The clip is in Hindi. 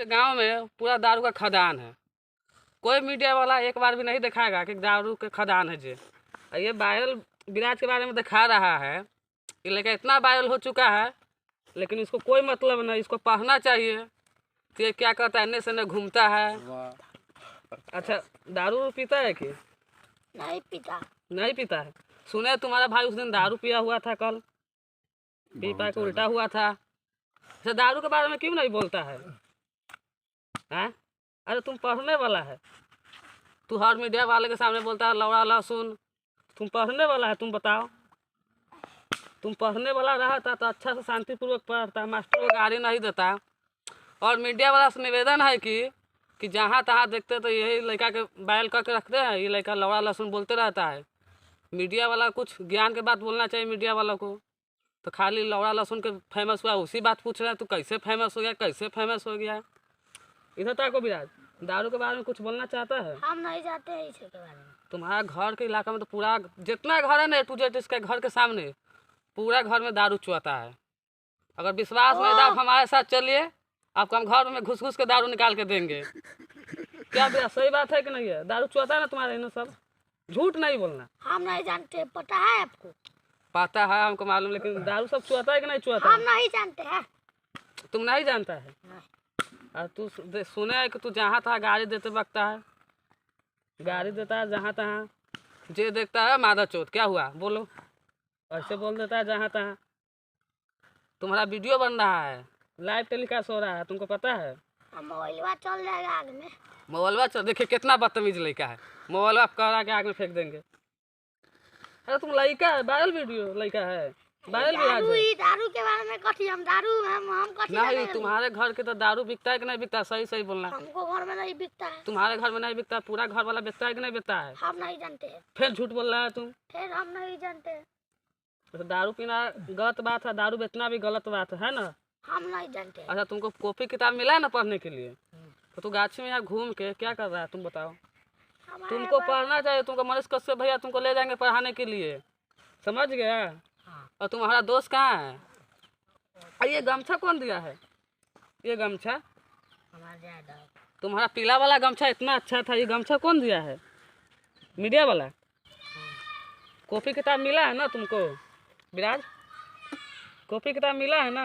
के गांव में पूरा दारू का खदान है। कोई मीडिया वाला एक बार भी नहीं दिखाएगा कि दारू के खदान है जी। ये वायरल विराज के बारे में दिखा रहा है। ये लड़का इतना वायरल हो चुका है, लेकिन इसको कोई मतलब नहीं। इसको पढ़ना चाहिए कि ये क्या करता है, एने से एने घूमता है। अच्छा, दारू पीता है कि नहीं पीता? नहीं पीता है। सुने तुम्हारा भाई उस दिन दारू पिया हुआ था, कल पी पा के उल्टा हुआ था। अच्छा, दारू के बारे में क्यों नहीं बोलता है? हैं? अरे तुम पढ़ने वाला है, तू हर मीडिया वाले के सामने बोलता है लौड़ा लहसुन। तुम पढ़ने वाला है, तुम बताओ। तुम पढ़ने वाला रहता तो अच्छा से शांतिपूर्वक पढ़ता, मास्टर को गाली नहीं देता। और मीडिया वाला से निवेदन है कि जहाँ तहाँ देखते तो यही लड़का के बैल करके रखते हैं, ये लड़का लौड़ा लहसुन बोलते रहता है। मीडिया वाला कुछ ज्ञान के बात बोलना चाहिए मीडिया वालों को। तो खाली लौड़ा लहसुन के फेमस हुआ उसी बात पूछ रहे हैं, तू कैसे फेमस हो गया, कैसे फेमस हो गया। इधर तक को विराज दारू के बारे में कुछ बोलना चाहता है? हम नहीं जानते हैं इसके बारे में। तुम्हारा घर के इलाका में तो पूरा जितना घर है ना, टू जेड इसके घर के सामने पूरा घर में दारू चुआता है। अगर विश्वास नहीं था, आप हमारे साथ चलिए, आपको हम घर में घुस घुस के दारू निकाल के देंगे। क्या भैया सही बात है कि नहीं है? दारू चुआता है ना तुम्हारे इन सब, झूठ नहीं बोलना। हम नहीं जानते, पता है आपको? पता है हमको मालूम, लेकिन दारू सब चुआता है कि नहीं चुआता हम है? नहीं जानते हैं। तुम नहीं जानता है? और तू सुने है कि तू जहाँ तहाँ गाड़ी देते बकता है, गाड़ी देता है जहाँ तहाँ, जे देखता है मादा चोट। क्या हुआ बोलो? ऐसे बोल देता है जहाँ तहाँ। तुम्हारा वीडियो बन रहा है, लाइव टेलीकास्ट हो रहा है, तुमको पता है? मोबाइल चल जाएगा आग में। मोबाइल चल, देखिए कितना बदतमीज लड़का है। मोबाइल आप कह के आग में फेंक देंगे। अरे तुम लड़का है, वायरल वीडियो लड़का है, वायरल विराज है। दारू के बारे में कथी हम दारू हम कथी नहीं, तुम्हारे घर के तो दारू बिकता है कि नहीं बिकता? सही सही बोलना। हमको घर में नहीं बिकता है। तुम्हारे घर में नहीं बिकता, पूरा घर वाला बेचता है कि नहीं बेचता है? हम नहीं जानते हैं। फिर झूठ बोल रहा है तुम। फिर हम नहीं जानते हैं। तो दारू पीना गलत बात है, दारू बेचना भी गलत बात है ना? हम नहीं जानते। अच्छा, तुमको कॉपी किताब मिला है ना पढ़ने के लिए? तो तू गाछी में यहाँ घूम के क्या कर रहा है तुम बताओ? तुमको पढ़ना चाहिए। तुमको मनीष कश्यप भैया तुमको ले जाएंगे पढ़ाने के लिए, समझ गया? और तुम्हारा दोस्त कहाँ है? ये गमछा कौन दिया है? ये गमछा तुम्हारा पीला वाला गमछा इतना अच्छा था, ये गमछा कौन दिया है? मीडिया वाला। कॉपी किताब मिला है ना तुमको विराज? कॉपी किताब मिला है ना?